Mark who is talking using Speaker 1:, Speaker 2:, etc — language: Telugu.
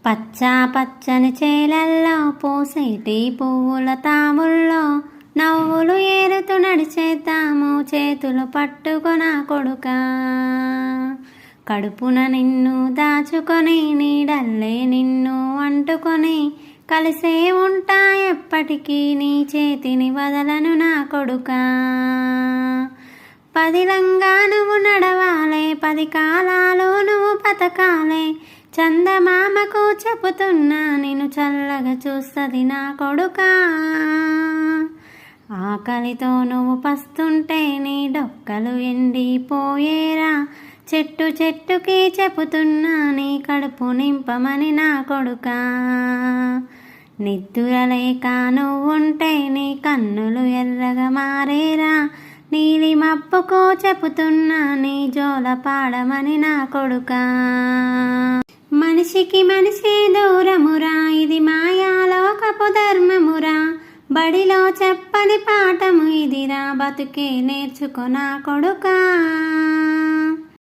Speaker 1: పచ్చా పచ్చని చేలల్లో పూసేటి పువ్వుల తాముల్లో నవ్వులు ఏరుతూ నడిచేద్దాము చేతులు పట్టుకొన కొడుకా. కడుపున నిన్ను దాచుకొని నీడల్లే నిన్ను అంటుకొని కలిసే ఉంటా ఎప్పటికీ నీ చేతిని వదలను నా కొడుకా. పదిలంగా నువ్వు నడవాలే, 10 కాలాలు నువ్వు బతకాలే, చందమామకు చెబుతున్నా నిన్ను చల్లగా చూస్తుంది నా కొడుకా. ఆకలితో నువ్వు పస్తుంటే నీ డొక్కలు ఎండిపోయేరా, చెట్టు చెట్టుకి చెబుతున్నా నీ కడుపు నింపమని నా కొడుకా. నిద్దురలేక నువ్వుంటే నీ కన్నులు ఎర్రగా మారేరా, నీలి మప్పుకు చెబుతున్నా నీ జోల పాడమని నా కొడుకా. మనిషికి మనిషి దూరమురా, ఇది మాయాలోకపు ధర్మమురా, బడిలో చెప్పని పాఠము ఇదిరా, బతుకే నేర్చుకో నా కొడుకా.